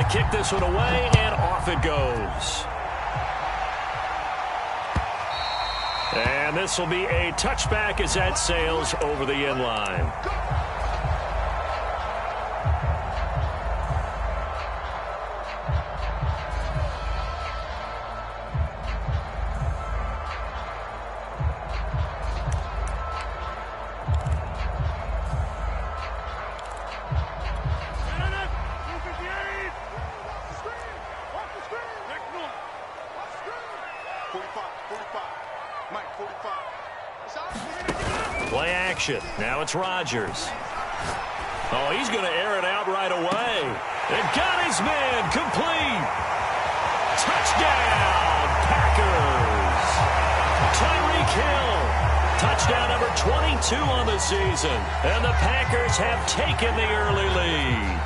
to kick this one away, and off it goes. And this will be a touchback as that sails over the end line. Play action. Now it's Rodgers. Oh, he's going to air it out right away. And got his man complete. Touchdown, Packers. Tyreek Hill. Touchdown number 22 on the season. And the Packers have taken the early lead.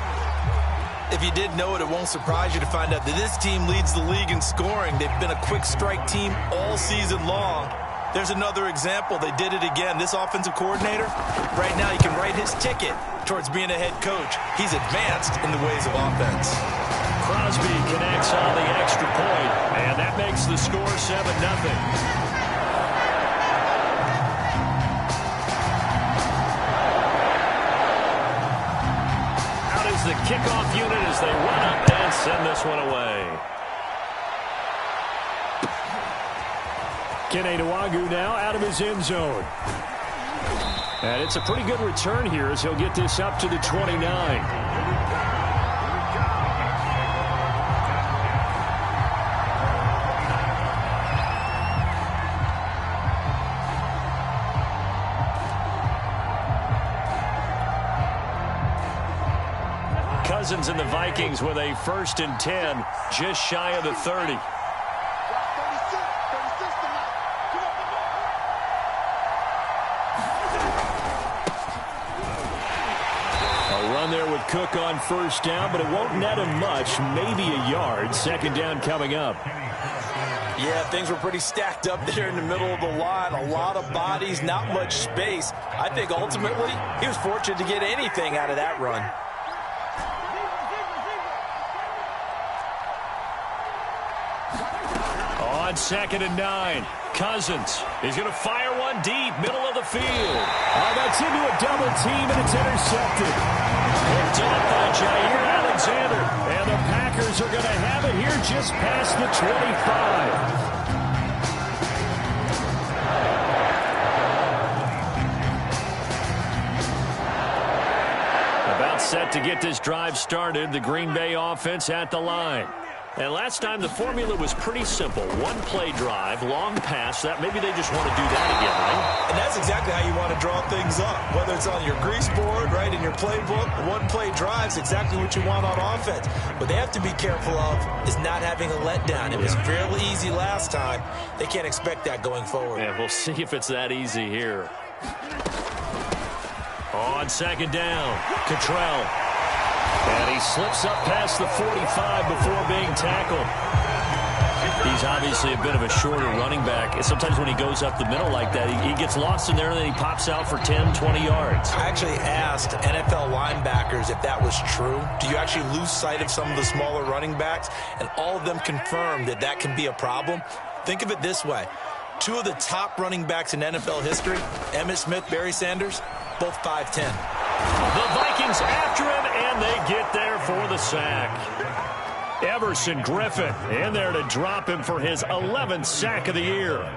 If you didn't know it, it won't surprise you to find out that this team leads the league in scoring. They've been a quick strike team all season long. There's another example. They did it again. This offensive coordinator, right now, he can write his ticket towards being a head coach. He's advanced in the ways of offense. Crosby connects on the extra point, and that makes the score 7-0. Out is the kickoff unit as they run up and send this one away. Kene Nwangwu now out of his end zone. And it's a pretty good return here as he'll get this up to the 29. Cousins and the Vikings with a 1st and 10, just shy of the 30. Cook on 1st down, but it won't net him much, maybe a yard. 2nd down coming up. Yeah, things were pretty stacked up there in the middle of the line. A lot of bodies, not much space. I think ultimately he was fortunate to get anything out of that run. On 2nd and 9, Cousins is going to fire one deep, middle of the field. Oh, that's into a double team, and it's intercepted. Picked up by Jair Alexander, and the Packers are going to have it here just past the 25. About set to get this drive started, the Green Bay offense at the line. And last time the formula was pretty simple. One play drive, long pass. That maybe they just want to do that again, right? And that's exactly how you want to draw things up. Whether it's on your grease board, right, in your playbook, one play drive is exactly what you want on offense. What they have to be careful of is not having a letdown. It was fairly easy last time. They can't expect that going forward. Yeah, we'll see if it's that easy here. On 2nd down, Cottrell. And he slips up past the 45 before being tackled. He's obviously a bit of a shorter running back. And sometimes when he goes up the middle like that, he gets lost in there and then he pops out for 10, 20 yards. I actually asked NFL linebackers if that was true. Do you actually lose sight of some of the smaller running backs? And all of them confirmed that that can be a problem. Think of it this way. 2 of the top running backs in NFL history, Emmitt Smith, Barry Sanders, both 5'10". The Vikings after him, and they get there for the sack. Everson Griffin in there to drop him for his 11th sack of the year.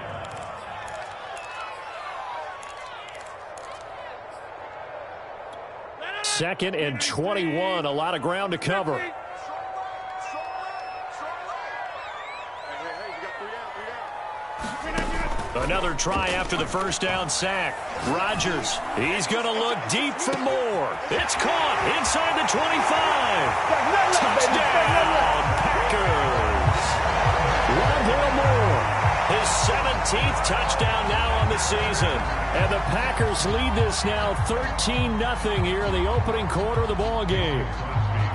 Second and 21, a lot of ground to cover. Another try after the 1st down sack. Rodgers, he's going to look deep for more. It's caught inside the 25. Touchdown, Packers. Rondale Moore, his 17th touchdown now on the season. And the Packers lead this now 13-0 here in the opening quarter of the ball game.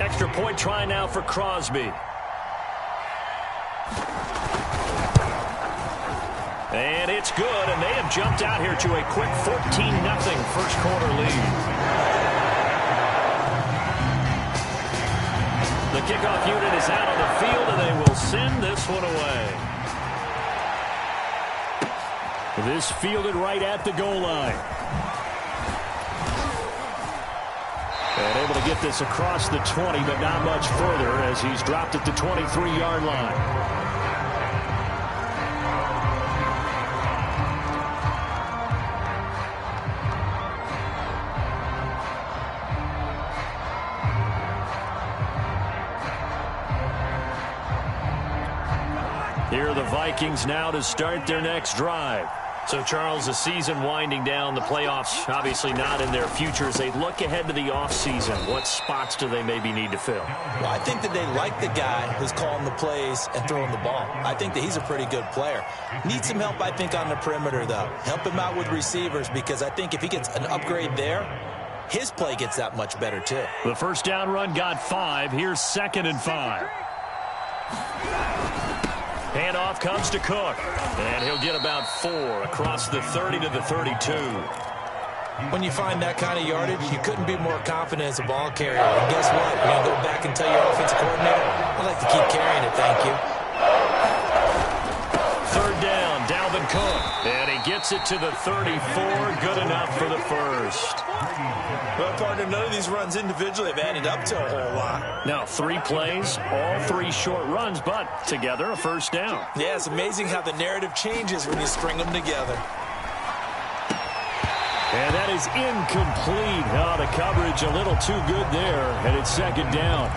Extra point try now for Crosby. And it's good, and they have jumped out here to a quick 14-0 first quarter lead. The kickoff unit is out on the field, and they will send this one away. This fielded right at the goal line. And able to get this across the 20, but not much further as he's dropped at the 23-yard line. Here are the Vikings now to start their next drive. So, Charles, the season winding down, the playoffs obviously not in their futures. They look ahead to the offseason. What spots do they maybe need to fill? Well, I think that they like the guy who's calling the plays and throwing the ball. I think that he's a pretty good player. Needs some help, I think, on the perimeter, though. Help him out with receivers, because I think if he gets an upgrade there, his play gets that much better, too. The first down run got 5. Here's 2nd and 5. Handoff comes to Cook, and he'll get about 4 across the 30 to the 32. When you find that kind of yardage, you couldn't be more confident as a ball carrier. And guess what? You're going to go back and tell your offensive coordinator, I'd like to keep carrying it, thank you. 3rd down, Dalvin Cook, and he gets it to the 34, good enough for the first. Well, partner, none of these runs individually have added up to a whole lot. Now, 3 plays, all 3 short runs, but together a first down. Yeah, it's amazing how the narrative changes when you string them together. And that is incomplete. Oh, the coverage a little too good there, and it's 2nd down.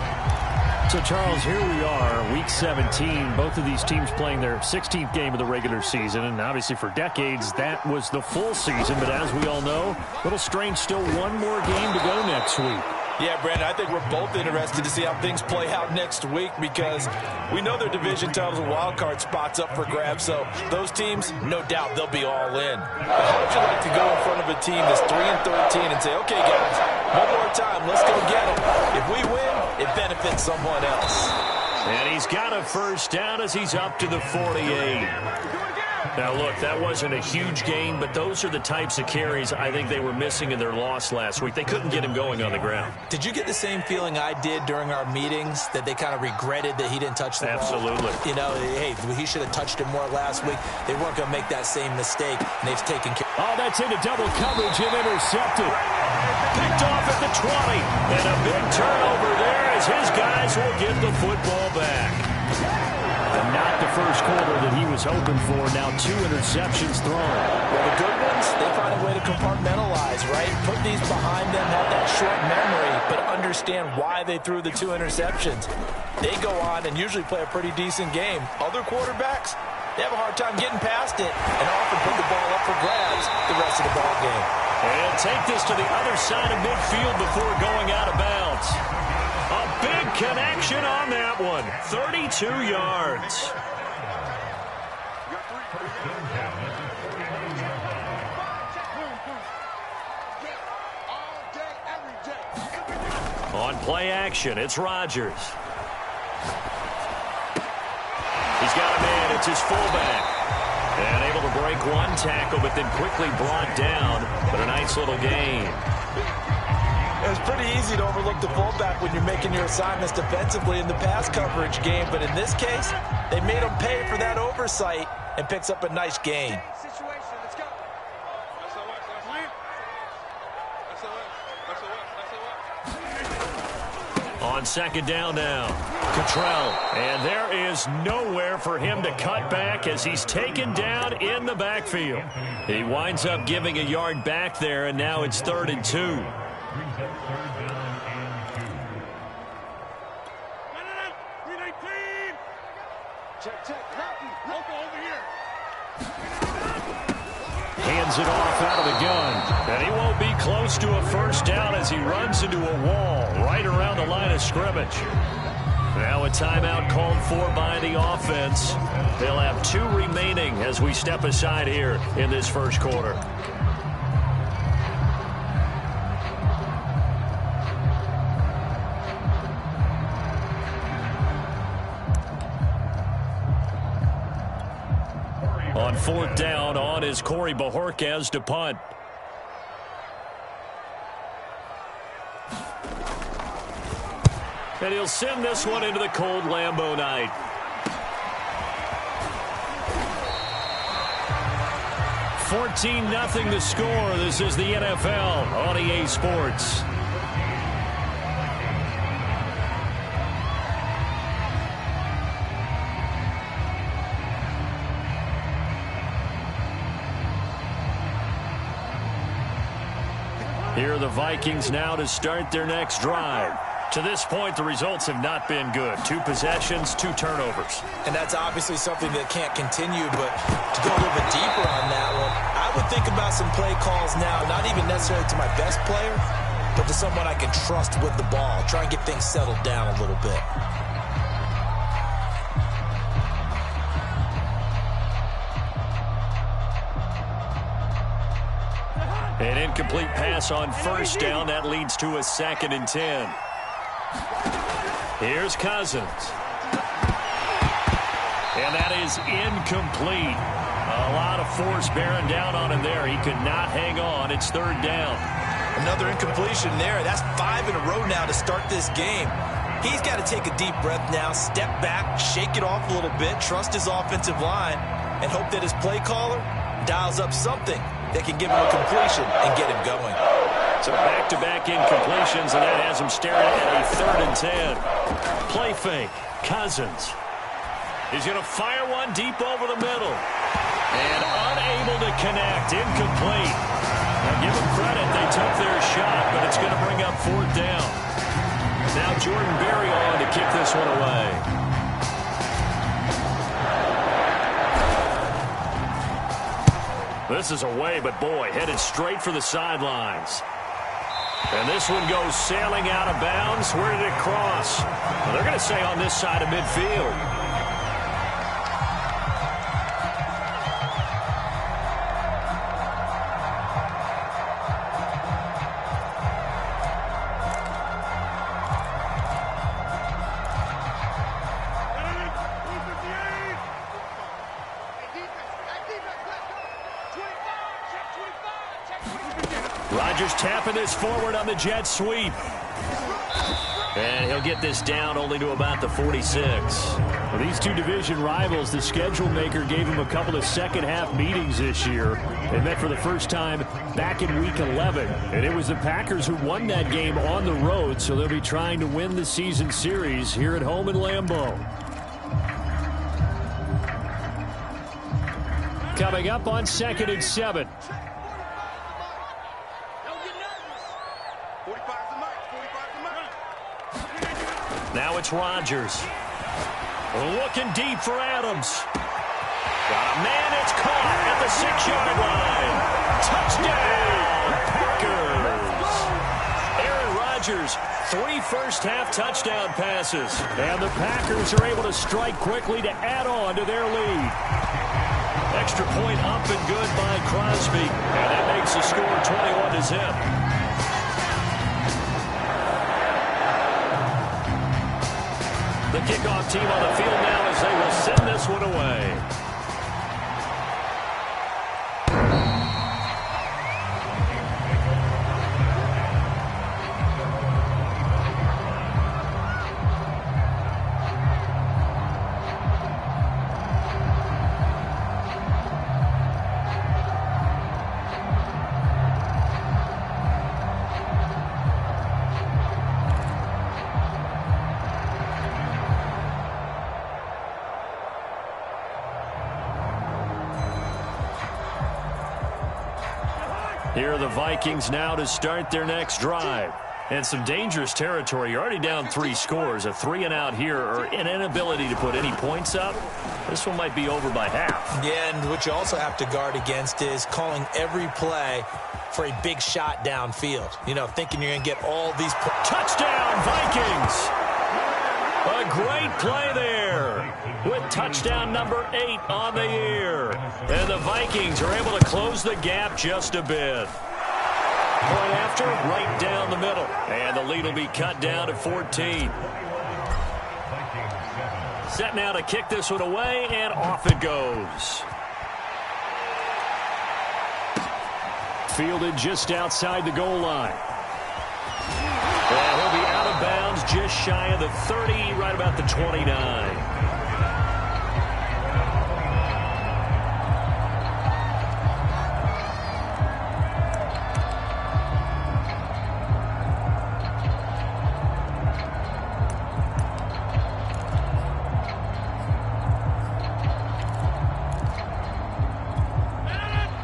So, Charles, here we are, Week 17. Both of these teams playing their 16th game of the regular season, and obviously for decades, that was the full season. But as we all know, a little strange, still one more game to go next week. Yeah, Brandon, I think we're both interested to see how things play out next week, because we know their division titles and wild card spots up for grabs, so those teams, no doubt, they'll be all in. But how would you like to go in front of a team that's 3-13 and say, okay, guys, one more time, let's go get it. If we win, it benefits someone else. And he's got a first down as he's up to the 48. Now, look, that wasn't a huge gain, but those are the types of carries I think they were missing in their loss last week. They couldn't get him going on the ground. Did you get the same feeling I did during our meetings, that they kind of regretted that he didn't touch the ball? Absolutely. You know, hey, he should have touched it more last week. They weren't going to make that same mistake, and they've taken care. Oh, that's into double coverage and intercepted. Picked off at the 20, and a big turnover there as his guys will get the football back. And not the first quarter that he was hoping for. Now 2 interceptions thrown. Well, the good ones, they find a way to compartmentalize, right? Put these behind them, have that short memory, but understand why they threw the 2 interceptions. They go on and usually play a pretty decent game. Other quarterbacks, they have a hard time getting past it and often put the ball up for grabs the rest of the ball game. And take this to the other side of midfield before going out of bounds. A big connection on that one. 32 yards. On play action, it's Rodgers. He's got a man. It's his fullback. And able to break one tackle, but then quickly brought down. But a nice little gain. It's pretty easy to overlook the fullback when you're making your assignments defensively in the pass coverage game. But in this case, they made him pay for that oversight and picks up a nice gain. On 2nd down now, Cottrell. And there is nowhere for him to cut back as he's taken down in the backfield. He winds up giving a yard back there, and now it's 3rd and 2. Hands it off out of the gun. And he won't be close to a first down as he runs into a wall right around the line of scrimmage. Now a timeout called for by the offense. They'll have 2 remaining as we step aside here in this first quarter. On 4th down, on is Corey Bojorquez to punt. And he'll send this one into the cold Lambeau night. $14-0 the score. This is the NFL on EA Sports. Here are the Vikings now to start their next drive. To this point, the results have not been good. 2 possessions, 2 turnovers. And that's obviously something that can't continue, but to go a little bit deeper on that one, I would think about some play calls now, not even necessarily to my best player, but to someone I can trust with the ball. Try and get things settled down a little bit. An incomplete pass on first down. That leads to a 2nd and 10. Here's Cousins. And that is incomplete. A lot of force bearing down on him there. He could not hang on. It's 3rd down. Another incompletion there. That's 5 in a row now to start this game. He's got to take a deep breath now, step back, shake it off a little bit, trust his offensive line, and hope that his play caller dials up something that can give him a completion and get him going. So back-to-back incompletions, and that has him staring at a 3rd and 10. Play fake. Cousins. He's going to fire one deep over the middle. And unable to connect. Incomplete. Now give them credit. They took their shot, but it's going to bring up 4th down. Now Jordan Berry on to kick this one away. This is away, but boy, headed straight for the sidelines. And this one goes sailing out of bounds. Where did it cross? Well, they're going to say on this side of midfield. Rodgers tapping this forward on the jet sweep. And he'll get this down only to about the 46. Well, these 2 division rivals, the schedule maker gave them a couple of second-half meetings this year. They met for the first time back in Week 11. And it was the Packers who won that game on the road, so they'll be trying to win the season series here at home in Lambeau. Coming up on 2nd and 7. Now it's Rodgers. Looking deep for Adams. Got a man, it's caught at the 6-yard line. Touchdown, Packers. Aaron Rodgers, 3 first-half touchdown passes. And the Packers are able to strike quickly to add on to their lead. Extra point up and good by Crosby. And that makes the score 21-0. The kickoff team on the field now as they will send this one away. Here are the Vikings now to start their next drive. And some dangerous territory. You're already down 3 scores. A 3-and-out here or an inability to put any points up. This one might be over by half. Yeah, and what you also have to guard against is calling every play for a big shot downfield. You know, thinking you're going to get all these... Touchdown, Vikings! A great play there with touchdown number 8 on the year. And the Vikings are able to close the gap just a bit. Point after, right down the middle. And the lead will be cut down to 14. Set now to kick this one away, and off it goes. Fielded just outside the goal line. And he'll be out of bounds just shy of the 30, right about the 29.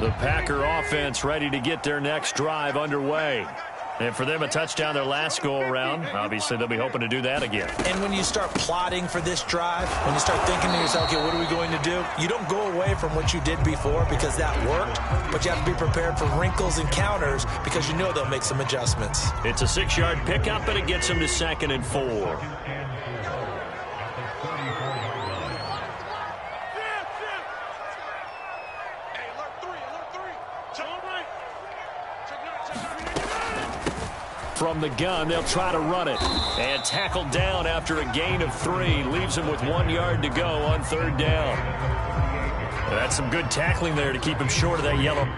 The Packer offense ready to get their next drive underway. And for them, a touchdown their last go-around. Obviously, they'll be hoping to do that again. And when you start plotting for this drive, when you start thinking to yourself, okay, what are we going to do? You don't go away from what you did before because that worked, but you have to be prepared for wrinkles and counters because you know they'll make some adjustments. It's a 6-yard pickup, and it gets them to 2nd and 4. From the gun, they'll try to run it. And tackled down after a gain of 3. Leaves him with 1 yard to go on 3rd down. That's some good tackling there to keep him short of that yellow.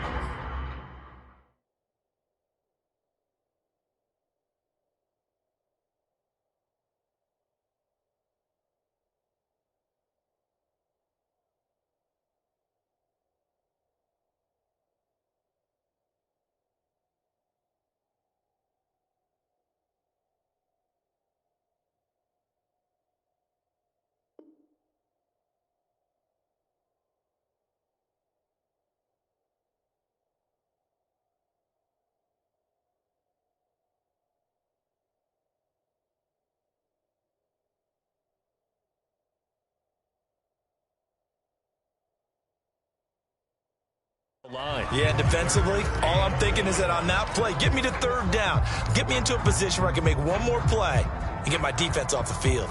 Yeah, defensively, all I'm thinking is that on that play, get me to 3rd down. Get me into a position where I can make one more play and get my defense off the field.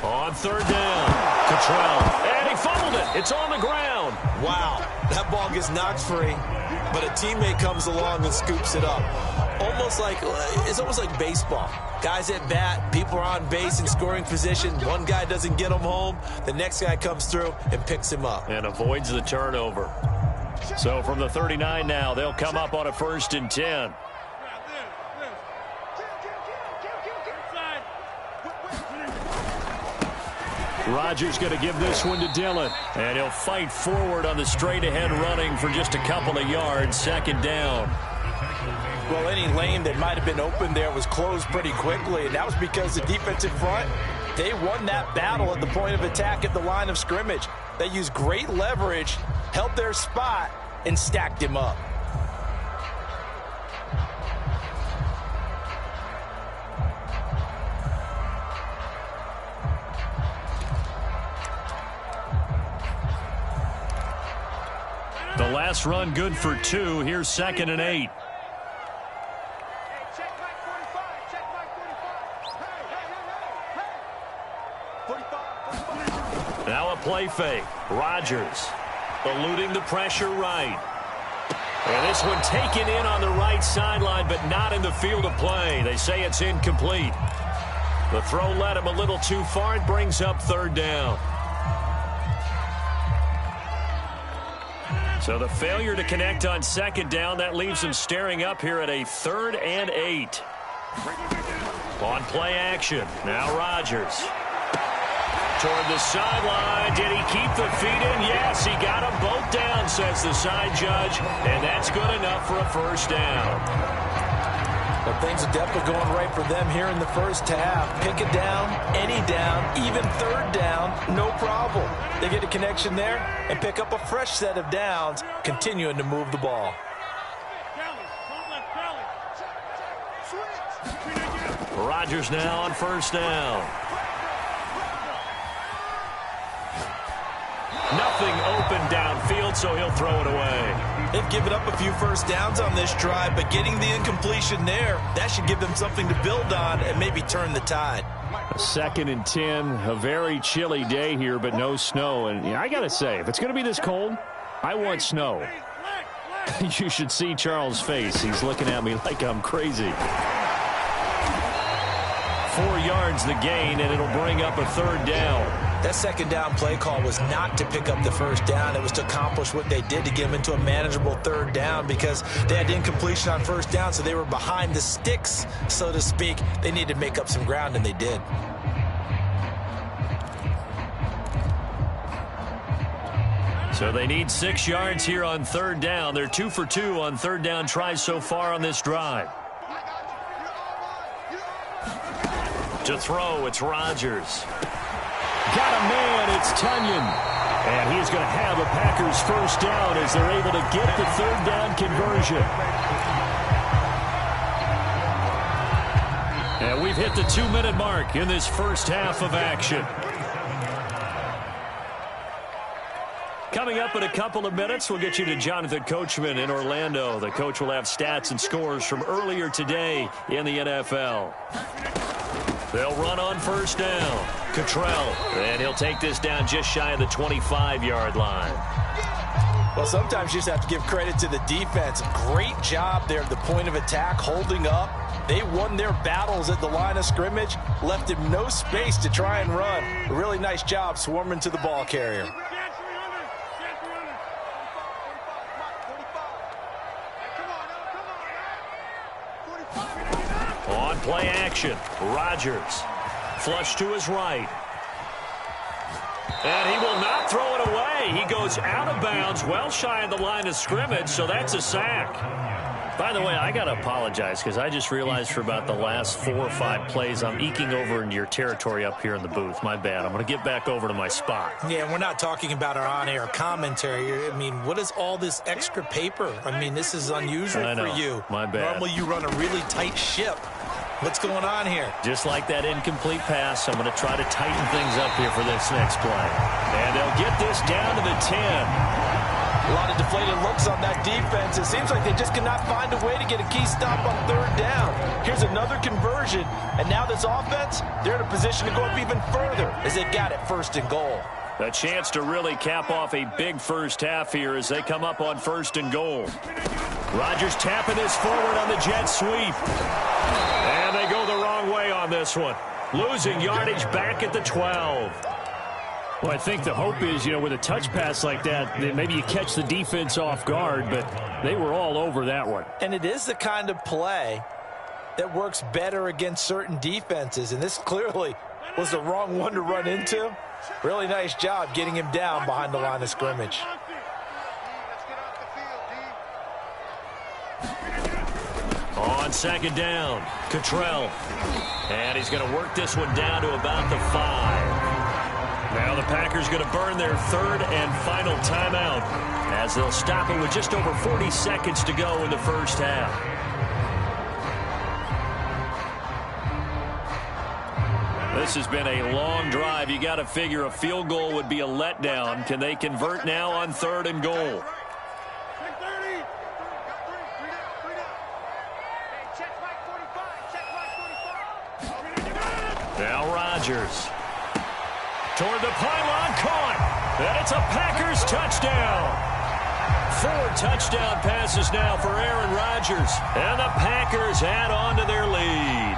On 3rd down, Cottrell, and he fumbled it. It's on the ground. Wow, that ball gets knocked free, but a teammate comes along and scoops it up. It's almost like baseball. Guys at bat, people are on base in scoring position. One guy doesn't get him home. The next guy comes through and picks him up. And avoids the turnover. So from the 39 now, they'll come up on a 1st and 10. Rodgers going to give this one to Dillon. And he'll fight forward on the straight-ahead running for just a couple of yards. 2nd down. Well, any lane that might have been open there was closed pretty quickly, and that was because the defensive front, they won that battle at the point of attack at the line of scrimmage. They used great leverage, held their spot, and stacked him up. The last run good for 2. Here's 2nd and 8. Now a play fake. Rodgers eluding the pressure right. And this one taken in on the right sideline, but not in the field of play. They say it's incomplete. The throw led him a little too far. It brings up 3rd down. So the failure to connect on 2nd down, that leaves them staring up here at a 3rd and 8. On play action, now Rodgers. Toward the sideline, did he keep the feet in? Yes, he got them both down, says the side judge, and that's good enough for a 1st down. Well, things are definitely going right for them here in the first half. Pick a down, any down, even 3rd down, no problem. They get a connection there and pick up a fresh set of downs, continuing to move the ball. Rodgers now on 1st down. Nothing open downfield, so he'll throw it away. They've given up a few 1st downs on this drive, but getting the incompletion there, that should give them something to build on and maybe turn the tide. 2nd and 10, a very chilly day here, but no snow. And I got to say, if it's going to be this cold, I want snow. You should see Charles' face. He's looking at me like I'm crazy. 4 yards the gain, and it'll bring up a third down. That second down play call was not to pick up the first down. It was to accomplish what they did to get them into a manageable third down because they had incompletion on first down, so they were behind the sticks, so to speak. They needed to make up some ground, and they did. So they need 6 yards here on third down. They're 2 for 2 on third down tries so far on this drive. To throw, it's Rodgers. Got a man, it's Tunyon. And he's going to have a Packers first down as they're able to get the third down conversion. And we've hit the 2-minute mark in this first half of action. Coming up in a couple of minutes, we'll get you to Jonathan Coachman in Orlando. The coach will have stats and scores from earlier today in the NFL. They'll run on first down. Cottrell, and he'll take this down just shy of the 25-yard line. Well, sometimes you just have to give credit to the defense. Great job there at the point of attack, holding up. They won their battles at the line of scrimmage, left him no space to try and run. A really nice job swarming to the ball carrier. On play action, Rodgers. Flush to his right. And he will not throw it away. He goes out of bounds, well shy of the line of scrimmage, so that's a sack. By the way, I got to apologize because I just realized for about the last 4 or 5 plays I'm eking over into your territory up here in the booth. My bad. I'm going to get back over to my spot. Yeah, we're not talking about our on-air commentary. I mean, what is all this extra paper? I mean, this is unusual for you. My bad. Normally you run a really tight ship. What's going on here? Just like that incomplete pass, I'm going to try to tighten things up here for this next play. And they'll get this down to the 10. A lot of deflated looks on that defense. It seems like they just cannot find a way to get a key stop on third down. Here's another conversion, and now this offense, they're in a position to go up even further as they got it first and goal. A chance to really cap off a big first half here as they come up on first and goal. Rodgers tapping this forward on the jet sweep. And they go the wrong way on this one. Losing yardage back at the 12. Well, I think the hope is, with a touch pass like that maybe you catch the defense off guard, but they were all over that one. And it is the kind of play that works better against certain defenses, and this clearly was the wrong one to run into. Really nice job getting him down behind the line of scrimmage. On second down, Cottrell. And he's going to work this one down to about the 5. Now the Packers going to burn their third and final timeout as they'll stop it with just over 40 seconds to go in the first half. This has been a long drive. You got to figure a field goal would be a letdown. Can they convert now on third and goal? Now Rodgers. Toward the pylon, caught. And it's a Packers touchdown. 4 touchdown passes now for Aaron Rodgers. And the Packers add on to their lead.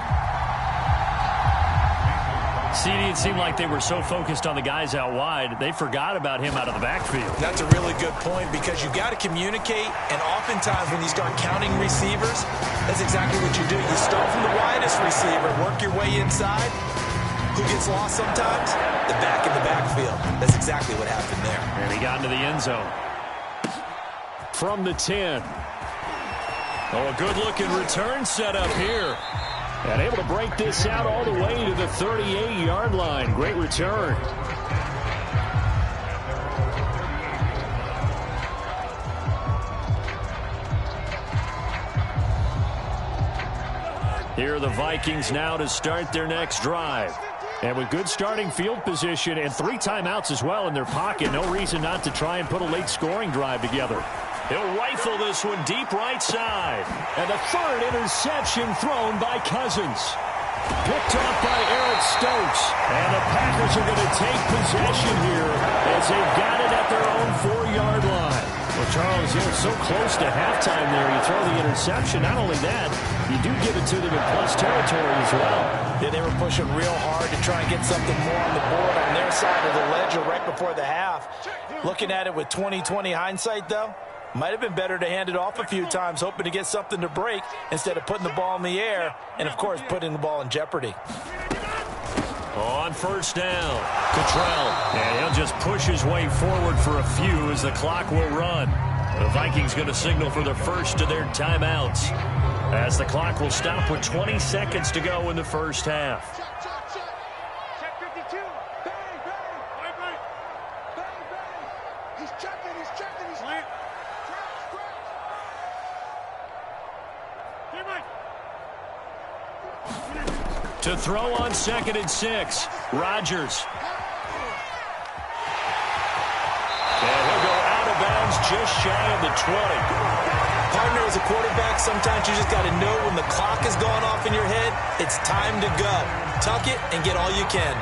CD, it seemed like they were so focused on the guys out wide, they forgot about him out of the backfield. That's a really good point because you got to communicate, and oftentimes when you start counting receivers, that's exactly what you do. You start from the widest receiver, work your way inside. Who gets lost sometimes? The back in the backfield. That's exactly what happened there. And he got into the end zone. From the 10. Oh, a good-looking return set up here. And able to break this out all the way to the 38-yard line. Great return. Here are the Vikings now to start their next drive. And with good starting field position and 3 timeouts as well in their pocket, no reason not to try and put a late scoring drive together. He'll rifle this one deep right side. And the 3rd interception thrown by Cousins. Picked off by Eric Stokes. And the Packers are going to take possession here as they've got it at their own 4-yard line. Well, Charles, so close to halftime there. You throw the interception. Not only that, you do give it to them in plus territory as well. Yeah, they were pushing real hard to try and get something more on the board on their side of the ledger right before the half. Looking at it with 20/20 hindsight, though, might have been better to hand it off a few times, hoping to get something to break instead of putting the ball in the air and, of course, putting the ball in jeopardy. On first down, Cottrell. And he'll just push his way forward for a few as the clock will run. The Vikings going to signal for the first of their timeouts as the clock will stop with 20 seconds to go in the first half. Check 52. Bang, bang. Bang, bang. He's checking. He's plant. To throw on 2nd and 6, Rodgers. And he'll go out of bounds just shy of the 20. Partner, as a quarterback, sometimes you just got to know when the clock has gone off in your head, it's time to go. Tuck it and get all you can.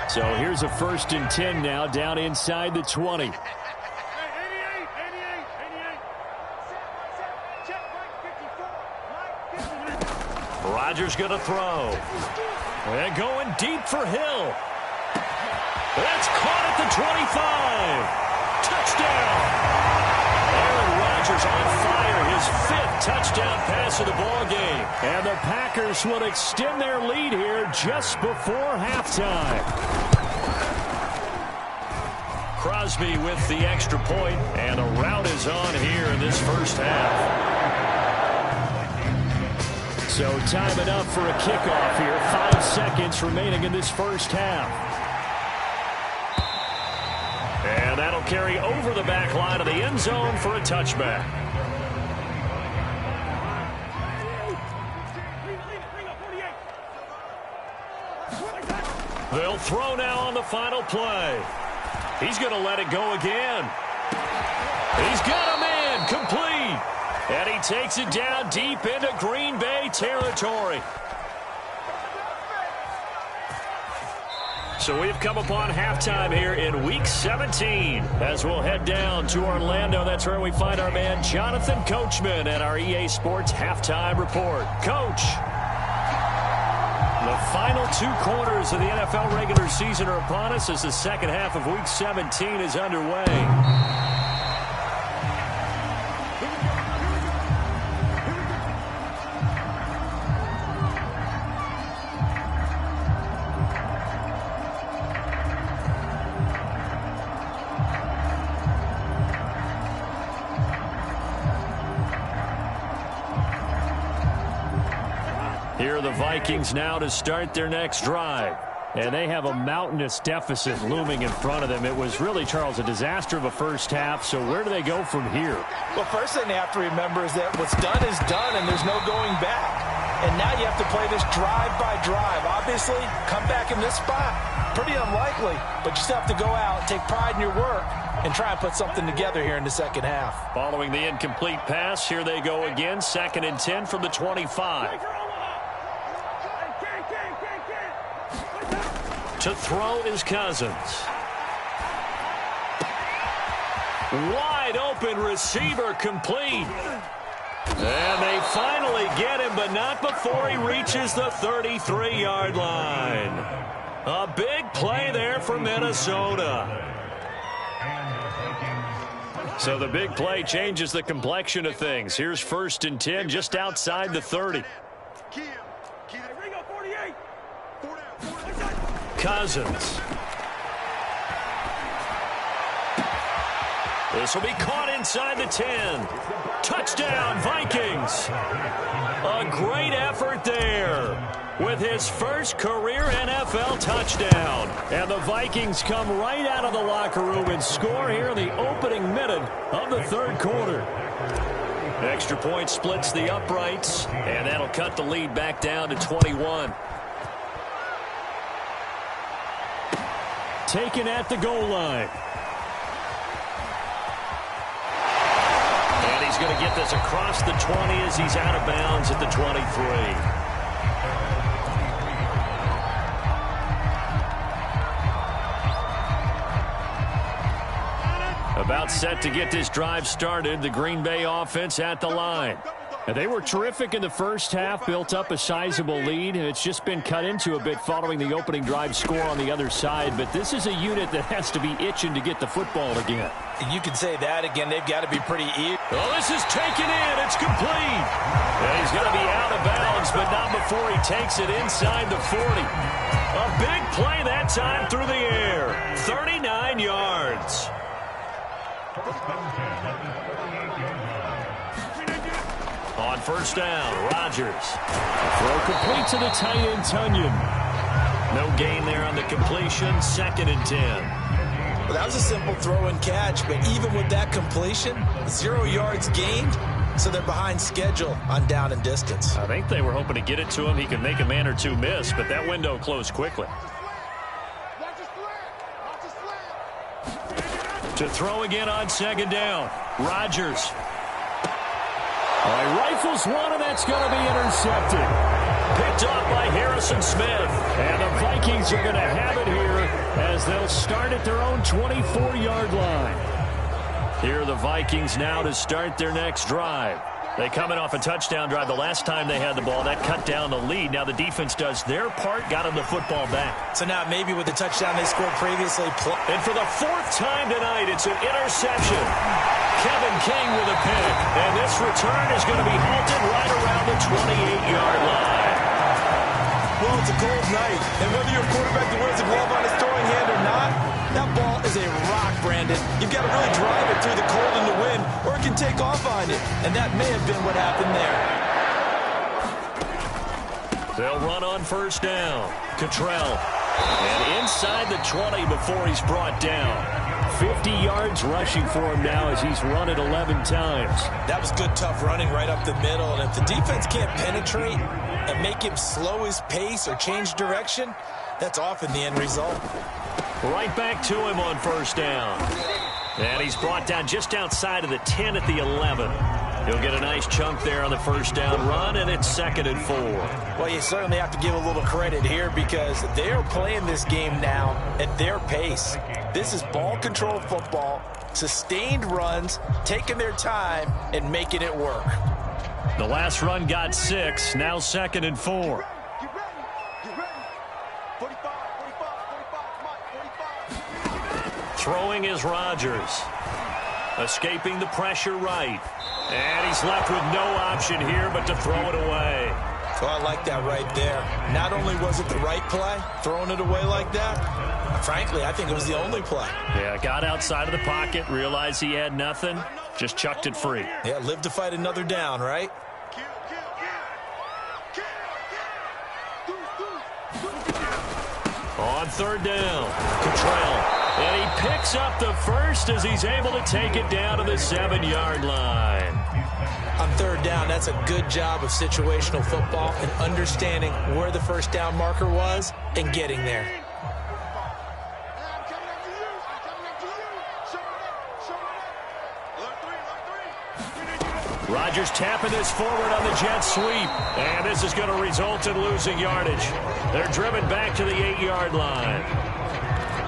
So here's a 1st and 10 now down inside the 20. Rodgers going to throw. And going deep for Hill. That's caught at the 25. Touchdown. Aaron Rodgers on fire. His 5th touchdown pass of the ball game. And the Packers will extend their lead here just before halftime. Crosby with the extra point, and a rout is on here in this first half. So time enough for a kickoff here. 5 seconds remaining in this first half. And that'll carry over the back line of the end zone for a touchback. They'll throw now on the final play. He's going to let it go again. He's got a man complete. And he takes it down deep into Green Bay territory. So we've come upon halftime here in Week 17. As we'll head down to Orlando, that's where we find our man Jonathan Coachman at our EA Sports Halftime Report. Coach, the final 2 quarters of the NFL regular season are upon us as the second half of Week 17 is underway. Here are the Vikings now to start their next drive. And they have a mountainous deficit looming in front of them. It was really, Charles, a disaster of a first half. So where do they go from here? Well, first thing they have to remember is that what's done is done, and there's no going back. And now you have to play this drive by drive. Obviously, come back in this spot. Pretty unlikely, but you still have to go out, take pride in your work, and try and put something together here in the second half. Following the incomplete pass, here they go again. 2nd and 10 from the 25. To throw is Cousins. Wide open receiver complete. And they finally get him, but not before he reaches the 33-yard line. A big play there for Minnesota. So the big play changes the complexion of things. Here's 1st and 10 just outside the 30. Cousins. This will be caught inside the 10. Touchdown, Vikings. A great effort there with his first career NFL touchdown. And the Vikings come right out of the locker room and score here in the opening minute of the 3rd quarter. Extra point splits the uprights, and that'll cut the lead back down to 21. Taken at the goal line. he's going to get this across the 20 as he's out of bounds at the 23. About set to get this drive started, the Green Bay offense at the line. And they were terrific in the first half, built up a sizable lead, and it's just been cut into a bit following the opening drive score on the other side. But this is a unit that has to be itching to get the football again. You can say that again. They've got to be pretty eager. Oh, this is taken in. It's complete. And he's going to be out of bounds, but not before he takes it inside the 40. A big play that time through the air. 39 yards. On first down, Rodgers. Throw complete to the tight end, Tunyon. No gain there on the completion. 2nd and 10. Well, that was a simple throw and catch, but even with that completion, 0 yards gained, so they're behind schedule on down and distance. I think they were hoping to get it to him. He could make a man or two miss, but that window closed quickly. To throw again on 2nd down, Rodgers. He rifles one, and that's going to be intercepted. Picked off by Harrison Smith. And the Vikings are going to have it here as they'll start at their own 24-yard line. Here are the Vikings now to start their next drive. They coming off a touchdown drive. The last time they had the ball, that cut down the lead. Now the defense does their part, got them the football back. So now maybe with the touchdown they scored previously. And for the 4th time tonight, it's an interception. Kevin King with a pick. And this return is going to be halted right around the 28-yard line. Well, it's a cold night. And whether you're a quarterback that wears a glove on his throwing hand or not, that ball is a rock, Brandon. You've got to really drive it through the cold and the wind, or it can take off on you. And that may have been what happened there. They'll run on first down. Cottrell. And inside the 20 before he's brought down. 50 yards rushing for him now as he's run it 11 times. That was good, tough running right up the middle. And if the defense can't penetrate and make him slow his pace or change direction, that's often the end result. Right back to him on first down. And he's brought down just outside of the 10 at the 11. He'll get a nice chunk there on the first down run, and it's 2nd and 4. Well, you certainly have to give a little credit here because they're playing this game now at their pace. This is ball control football, sustained runs, taking their time and making it work. The last run got 6, now 2nd and 4. Throwing is Rodgers. Escaping the pressure right. And he's left with no option here but to throw it away. Well, I like that right there. Not only was it the right play, throwing it away like that, frankly, I think it was the only play. Yeah, got outside of the pocket, realized he had nothing, just chucked it free. Yeah, live to fight another down, right? On 3rd down, Cottrell. And he picks up the first as he's able to take it down to the 7-yard line. On 3rd down, that's a good job of situational football and understanding where the first down marker was and getting there. Rodgers tapping this forward on the jet sweep. And this is going to result in losing yardage. They're driven back to the 8-yard line.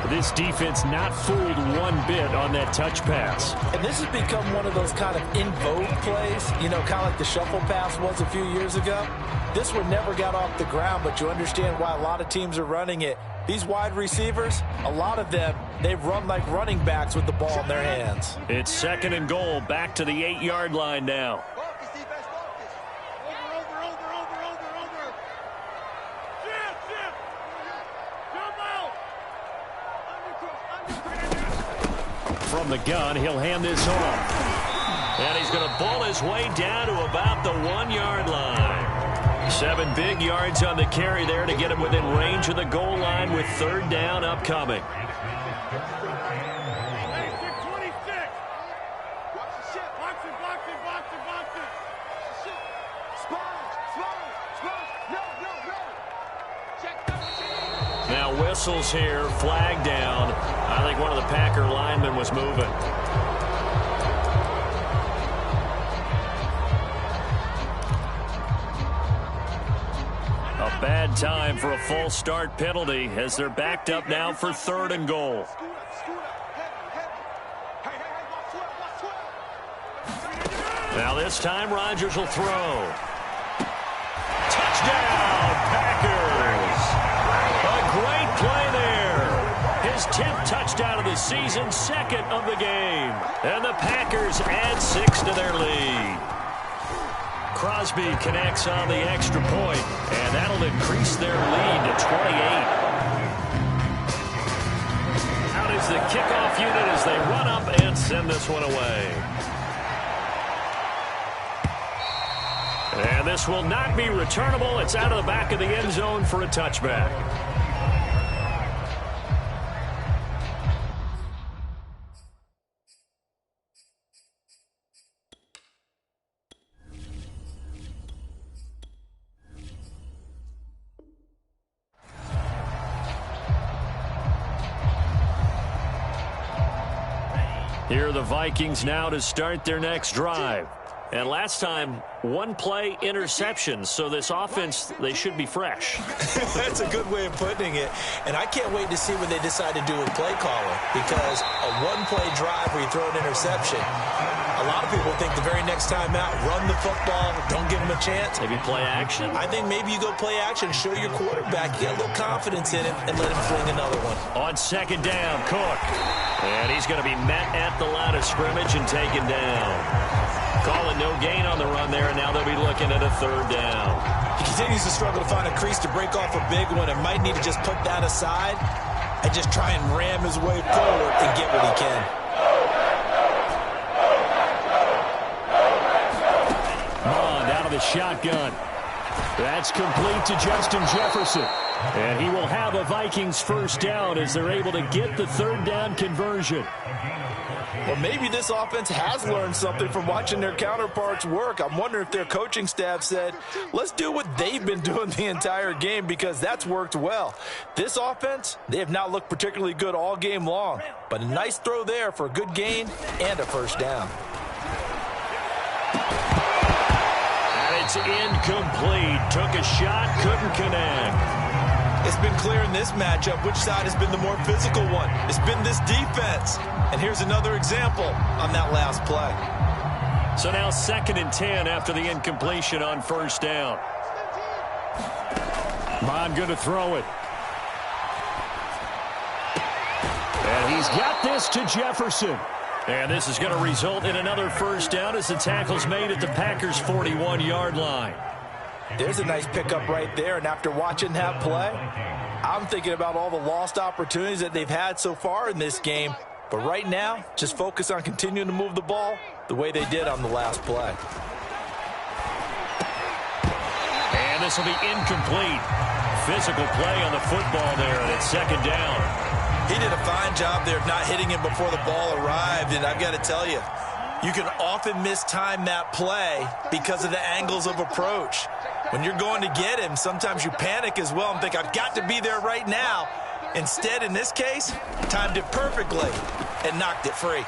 This defense not fooled one bit on that touch pass. And this has become one of those kind of in vogue plays, you know, kind of like the shuffle pass was a few years ago. This one never got off the ground, but you understand why a lot of teams are running it. These wide receivers, a lot of them, they run like running backs with the ball in their hands. It's 2nd and goal, back to the 8-yard line now. From the gun, he'll hand this off. And he's going to ball his way down to about the 1-yard line. 7 big yards on the carry there to get him within range of the goal line with 3rd down upcoming. Now whistles here, flag down. I think one of the Packer linemen was moving. time for a false start penalty as they're backed up now for 3rd and goal. Now this time Rodgers will throw. Touchdown, Packers! A great play there. His 10th touchdown of the season, 2nd of the game. And the Packers add 6 to their lead. Crosby connects on the extra point, and that'll increase their lead to 28. Out is the kickoff unit as they run up and send this one away. And this will not be returnable. It's out of the back of the end zone for a touchback. Here are the Vikings now to start their next drive. And last time, 1-play interception. So this offense, they should be fresh. That's a good way of putting it. And I can't wait to see what they decide to do with play caller. Because a 1-play drive where you throw an interception, a lot of people think the very next time out, run the football, don't give them a chance. Maybe play action? I think maybe you go play action, show your quarterback, get a little confidence in him, and let him fling another one. On 2nd down, Cook. And he's going to be met at the line of scrimmage and taken down. Calling no gain on the run there, and now they'll be looking at a 3rd down. He continues to struggle to find a crease to break off a big one and might need to just put that aside and just try and ram his way forward and get what he can. Mond out of the shotgun. That's complete to Justin Jefferson. And he will have a Vikings 1st down as they're able to get the 3rd down conversion. Well, maybe this offense has learned something from watching their counterparts work. I'm wondering if their coaching staff said, let's do what they've been doing the entire game, because that's worked well. This offense, they have not looked particularly good all game long, but a nice throw there for a good gain and a 1st down. And it's incomplete. Took a shot, couldn't connect. It's been clear in this matchup which side has been the more physical one. It's been this defense. And here's another example on that last play. So now 2nd and 10 after the incompletion on 1st down. Mond going to throw it. And he's got this to Jefferson. And this is going to result in another 1st down as the tackle's made at the Packers' 41-yard line. There's a nice pickup right there, and after watching that play, I'm thinking about all the lost opportunities that they've had so far in this game. But right now, just focus on continuing to move the ball the way they did on the last play. And this will be incomplete. Physical play on the football there, and it's 2nd down. He did a fine job there of not hitting him before the ball arrived, and I've got to tell you, you can often mistime that play because of the angles of approach. When you're going to get him, sometimes you panic as well and think, I've got to be there right now. Instead, in this case, timed it perfectly and knocked it free.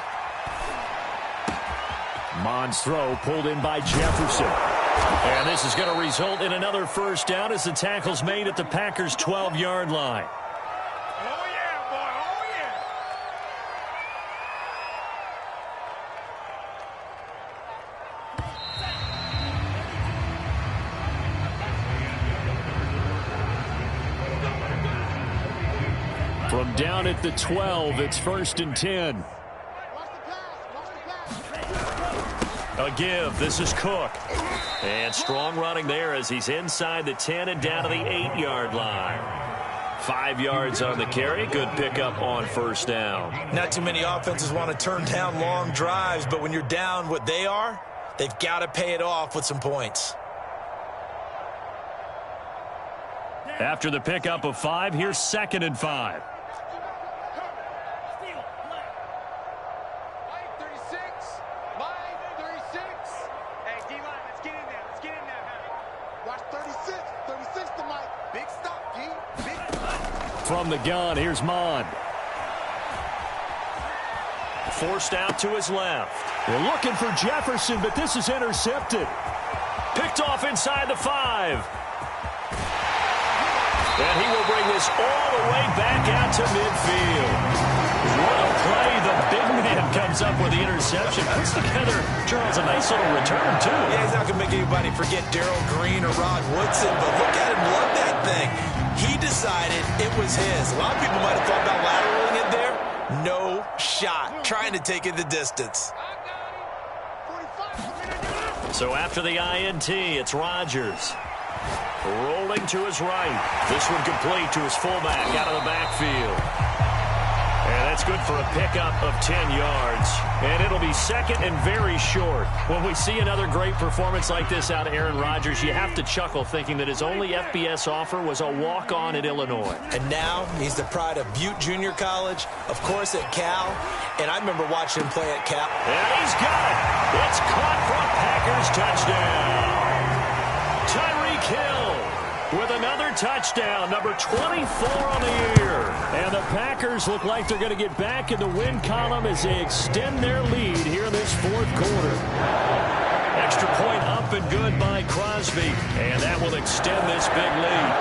Mond's throw pulled in by Jefferson. And this is going to result in another 1st down as the tackle's made at the Packers' 12-yard line. Oh, yeah, boy. Oh, yeah. From down at the 12, it's 1st and 10. A give. This is Cook. And strong running there as he's inside the 10 and down to the 8-yard line. 5 yards on the carry. Good pickup on 1st down. Not too many offenses want to turn down long drives, but when you're down what they are, they've got to pay it off with some points. After the pickup of 5, here's 2nd and 5. From the gun, here's Mond. Forced out to his left. They're looking for Jefferson, but this is intercepted. Picked off inside the 5. And he will bring this all the way back out to midfield. What a play. The big man comes up with the interception. Puts together, Charles, a nice little return, too. Yeah, he's not going to make anybody forget Darrell Green or Rod Woodson, but look at him love that thing. He decided it was his. A lot of people might have thought about lateraling it there. No shot. Trying to take it the distance. So after the INT, it's Rodgers. Rolling to his right. This one complete to his fullback out of the backfield. And that's good for a pickup of 10 yards. And it'll be second and very short. When we see another great performance like this out of Aaron Rodgers, you have to chuckle thinking that his only FBS offer was a walk-on at Illinois. And now he's the pride of Butte Junior College, of course at Cal. And I remember watching him play at Cal. And he's got it. It's caught for a Packers touchdown. Tyreek Hill with another touchdown, number 24 on the year. And the Packers look like they're going to get back in the win column as they extend their lead here in this fourth quarter. Extra point up and good by Crosby, and that will extend this big lead.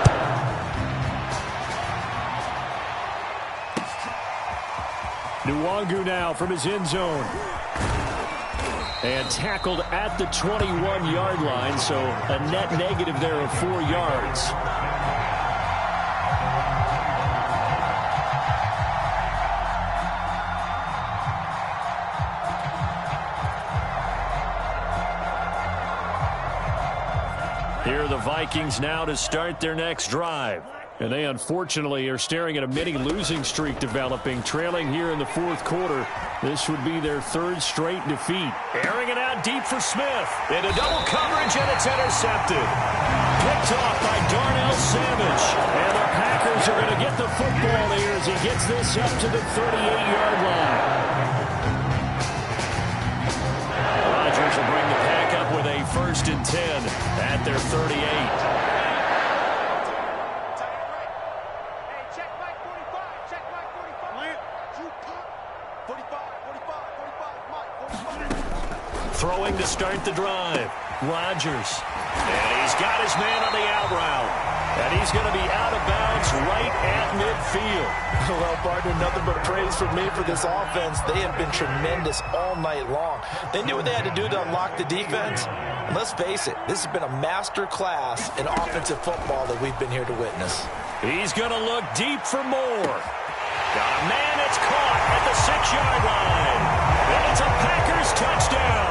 Nwangu now from his end zone. And tackled at the 21-yard line, so a net negative there of 4 yards. Here are the Vikings now to start their next drive. And they unfortunately are staring at a mini losing streak developing, trailing here in the fourth quarter. This would be their third straight defeat. Airing it out deep for Smith. Into double coverage, and it's intercepted. Picked off by Darnell Savage. And the Packers are going to get the football here as he gets this up to the 38-yard line. Rodgers will bring the pack up with a 1st and 10 at their 38. Throwing to start the drive. Rodgers. And he's got his man on the out route. And he's going to be out of bounds right at midfield. Well, partner, nothing but praise for me for this offense. They have been tremendous all night long. They knew what they had to do to unlock the defense. And let's face it, this has been a master class in offensive football that we've been here to witness. He's going to look deep for more. Got a man that's caught at the 6-yard line. And it's a Packers touchdown.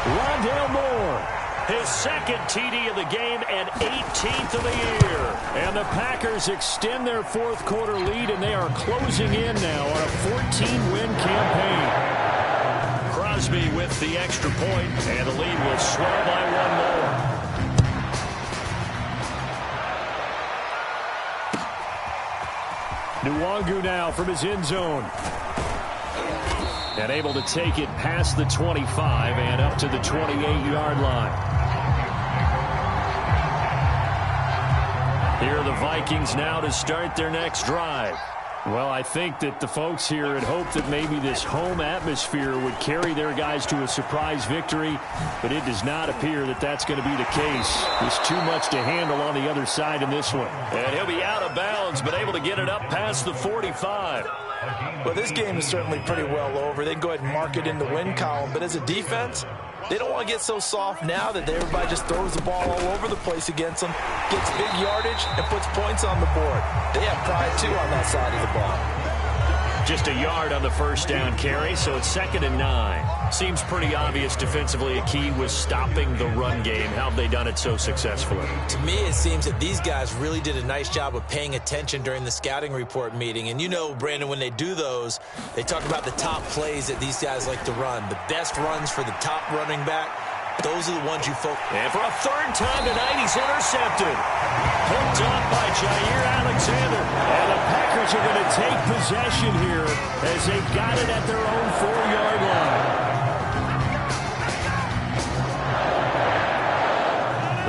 Rondale Moore, his second TD of the game and 18th of the year. And the Packers extend their fourth quarter lead, and they are closing in now on a 14-win campaign. Crosby with the extra point, and the lead will swell by one more. Nwangu now from his end zone. And able to take it past the 25 and up to the 28-yard line. Here are the Vikings now to start their next drive. Well, I think that the folks here had hoped that maybe this home atmosphere would carry their guys to a surprise victory, but it does not appear that that's going to be the case. There's too much to handle on the other side in this one. And he'll be out of bounds, but able to get it up past the 45. Well, this game is certainly pretty well over. They can go ahead and mark it in the win column, but as a defense, they don't want to get so soft now that everybody just throws the ball all over the place against them, gets big yardage, and puts points on the board. They have pride, too, on that side of the ball. Just a yard on the first down carry, so it's 2nd and 9. Seems pretty obvious defensively a key was stopping the run game. How have they done it so successfully? To me, it seems that these guys really did a nice job of paying attention during the scouting report meeting. And you know, Brandon, when they do those, they talk about the top plays that these guys like to run. The best runs for the top running back. Those are the ones you focus on. And for a third time tonight, he's intercepted. Picked off by Jair Alexander. And the Packers are going to take possession here as they've got it at their own 4-yard line.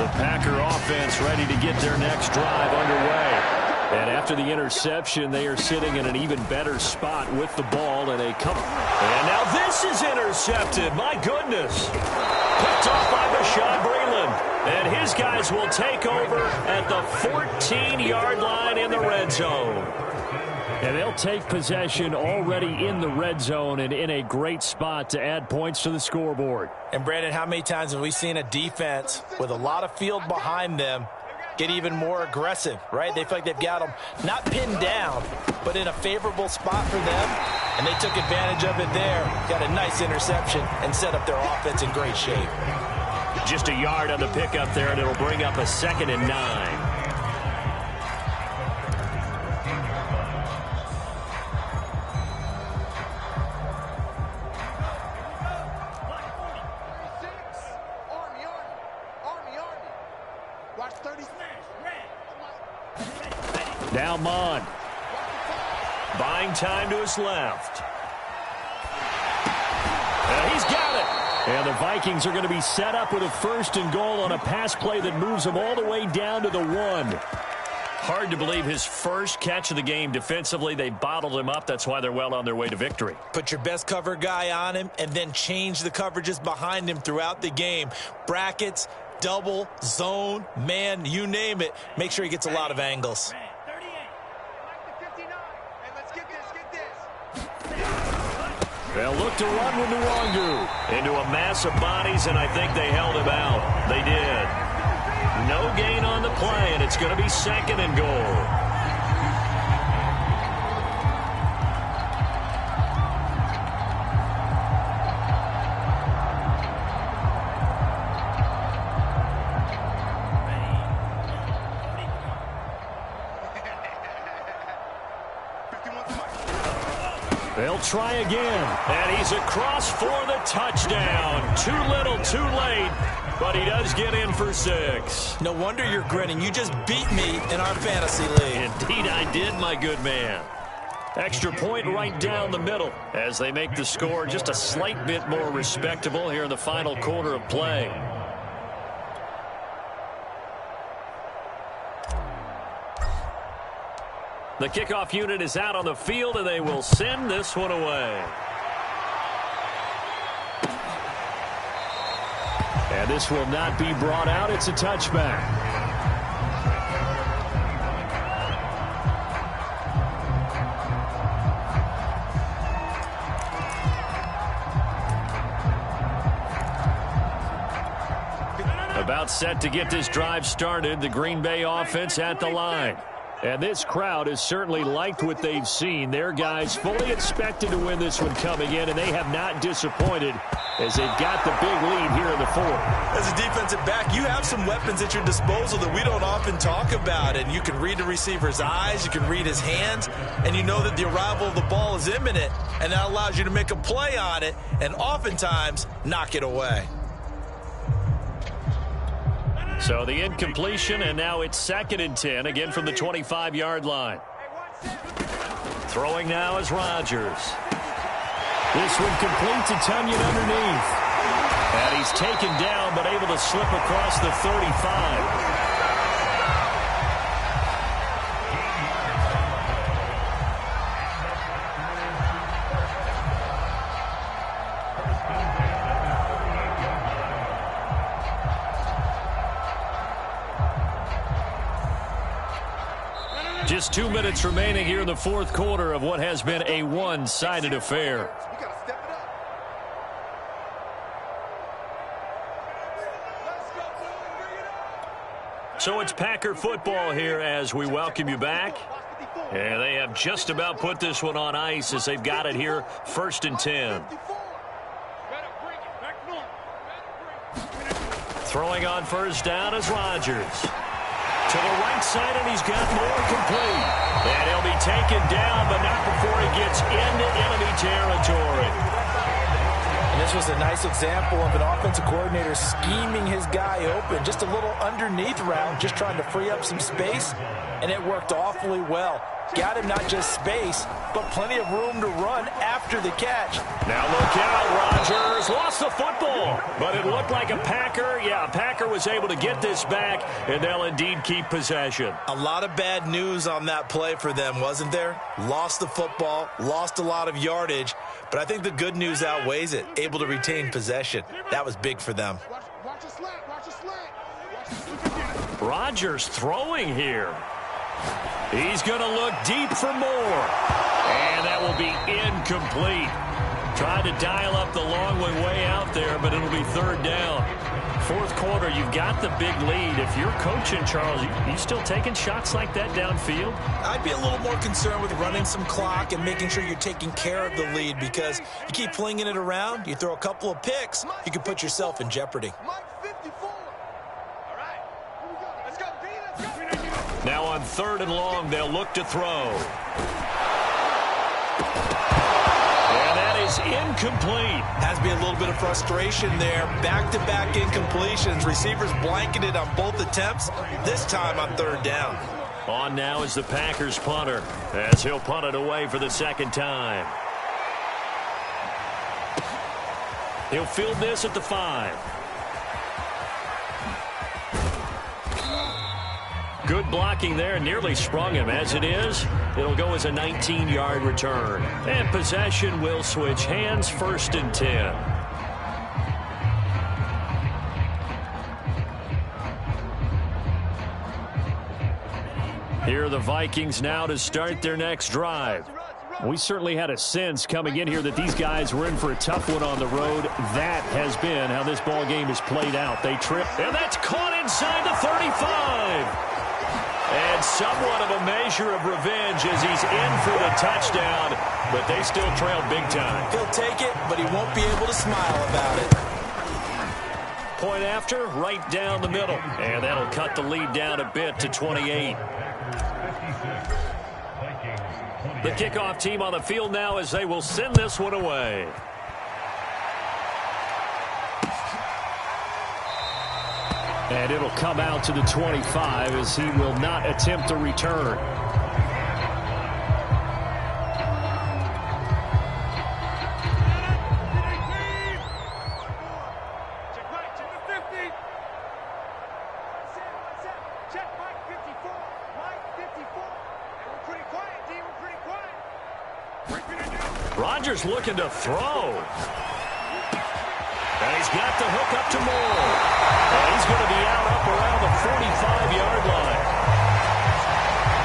The Packer offense ready to get their next drive underway. And after the interception, they are sitting in an even better spot with the ball, and and now this is intercepted. My goodness. Picked off by Bashaud Breeland. And his guys will take over at the 14-yard line in the red zone. And they'll take possession already in the red zone and in a great spot to add points to the scoreboard. And, Brandon, how many times have we seen a defense with a lot of field behind them get even more aggressive, right? They feel like they've got them not pinned down, but in a favorable spot for them, and they took advantage of it there. Got a nice interception and set up their offense in great shape. Just a yard on the pickup there, and it'll bring up a 2nd and 9. Now Mond. Buying time to his left. And he's got it. And the Vikings are going to be set up with a 1st and goal on a pass play that moves them all the way down to the 1. Hard to believe his first catch of the game defensively. They bottled him up. That's why they're well on their way to victory. Put your best cover guy on him and then change the coverages behind him throughout the game. Brackets, double, zone, man, you name it. Make sure he gets a lot of angles. They'll look to run with Nwangu. Into a mass of bodies, and I think they held him out. They did. No gain on the play, and it's going to be 2nd and goal. They'll try again. And he's across for the touchdown. Too little, too late, but he does get in for 6. No wonder you're grinning. You just beat me in our fantasy league. Indeed I did, my good man. Extra point right down the middle as they make the score just a slight bit more respectable here in the final quarter of play. The kickoff unit is out on the field, and they will send this one away. And this will not be brought out. It's a touchback. About set to get this drive started. The Green Bay offense at the line. And this crowd has certainly liked what they've seen. Their guys fully expected to win this one coming in, and they have not disappointed as they've got the big lead here in the 4th. As a defensive back, you have some weapons at your disposal that we don't often talk about. And you can read the receiver's eyes, you can read his hands, and you know that the arrival of the ball is imminent, and that allows you to make a play on it and oftentimes knock it away. So the incompletion, and now it's 2nd and 10, again from the 25-yard line. Throwing now is Rodgers. This one complete to Tunyon underneath. And he's taken down, but able to slip across the 35. Just 2 minutes remaining here in the 4th quarter of what has been a one-sided affair. So it's Packer football here as we welcome you back. And they have just about put this one on ice as they've got it here, 1st and 10. Throwing on 1st down is Rodgers. To the right side, and he's got more complete. And he'll be taken down, but not before he gets into enemy territory. And this was a nice example of an offensive coordinator scheming his guy open. Just a little underneath route, just trying to free up some space, and it worked awfully well. Got him not just space, but plenty of room to run after the catch. Now look out, Rodgers lost the football, but it looked like a Packer. Yeah, a Packer was able to get this back, and they'll indeed keep possession. A lot of bad news on that play for them, wasn't there? Lost the football, lost a lot of yardage, but I think the good news outweighs it. Able to retain possession. That was big for them. Watch the slant, watch the slant. Rodgers throwing here. He's going to look deep for more. And that will be incomplete. Tried to dial up the long way out there, but it'll be third down. Fourth quarter, you've got the big lead. If you're coaching, Charles, you still taking shots like that downfield? I'd be a little more concerned with running some clock and making sure you're taking care of the lead, because you keep flinging it around, you throw a couple of picks, you can put yourself in jeopardy. Now on third and long, they'll look to throw. And that is incomplete. Has to be a little bit of frustration there. Back-to-back incompletions. Receivers blanketed on both attempts, this time on third down. On now is the Packers punter, as he'll punt it away for the second time. He'll field this at the 5. Good blocking there, nearly sprung him. As it is, it'll go as a 19-yard return. And possession will switch hands, 1st and 10. Here are the Vikings now to start their next drive. We certainly had a sense coming in here that these guys were in for a tough one on the road. That has been how this ball game has played out. They trip, and that's caught inside the 35. And somewhat of a measure of revenge as he's in for the touchdown, but they still trail big time. He'll take it, but he won't be able to smile about it. Point after, right down the middle. And that'll cut the lead down a bit to 28. The kickoff team on the field now as they will send this one away. And it'll come out to the 25 as he will not attempt a return. Rodgers looking to throw. And he's got the hook up to Moore. And he's going to be out up around the 45-yard line.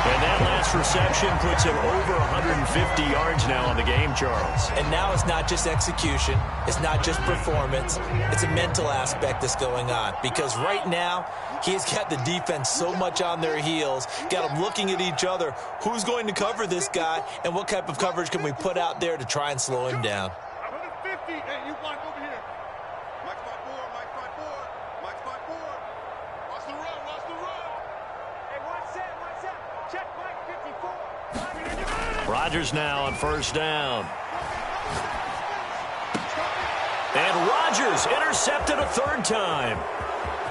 And that last reception puts him over 150 yards now on the game, Charles. And now it's not just execution. It's not just performance. It's a mental aspect that's going on. Because right now, he's got the defense so much on their heels, got them looking at each other. Who's going to cover this guy, and what type of coverage can we put out there to try and slow him down? Hey, you block over here. Mike's my board. Watch the run. Hey, one set. Check Mike 54. Rodgers now on first down. And Rodgers intercepted a third time.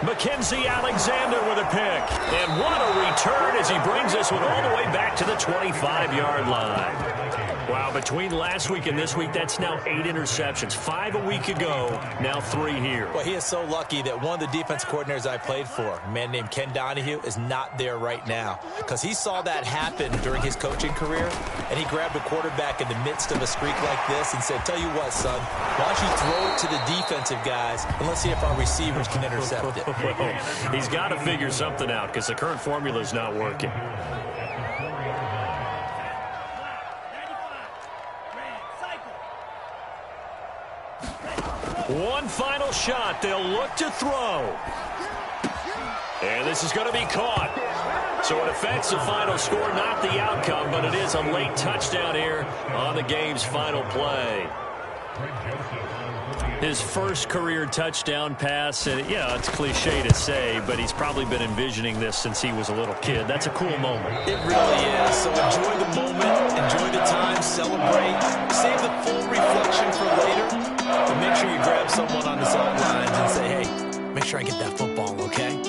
Mackenzie Alexander with a pick. And what a return as he brings this one all the way back to the 25-yard line. Wow, between last week and this week, that's now 8 interceptions. 5 a week ago, now 3 here. Well, he is so lucky that one of the defense coordinators I played for, a man named Ken Donahue, is not there right now. Because he saw that happen during his coaching career, and he grabbed a quarterback in the midst of a streak like this and said, tell you what, son, why don't you throw it to the defensive guys, and let's see if our receivers can intercept it. Well, he's got to figure something out because the current formula is not working. One final shot. They'll look to throw. And this is going to be caught. So it affects the final score, not the outcome, but it is a late touchdown here on the game's final play. His first career touchdown pass, and yeah, it's cliche to say, but he's probably been envisioning this since he was a little kid. That's a cool moment. It really is. So enjoy the moment, enjoy the time, celebrate, save the full reflection for later, but make sure you grab someone on the sidelines and say, hey, make sure I get that football, okay?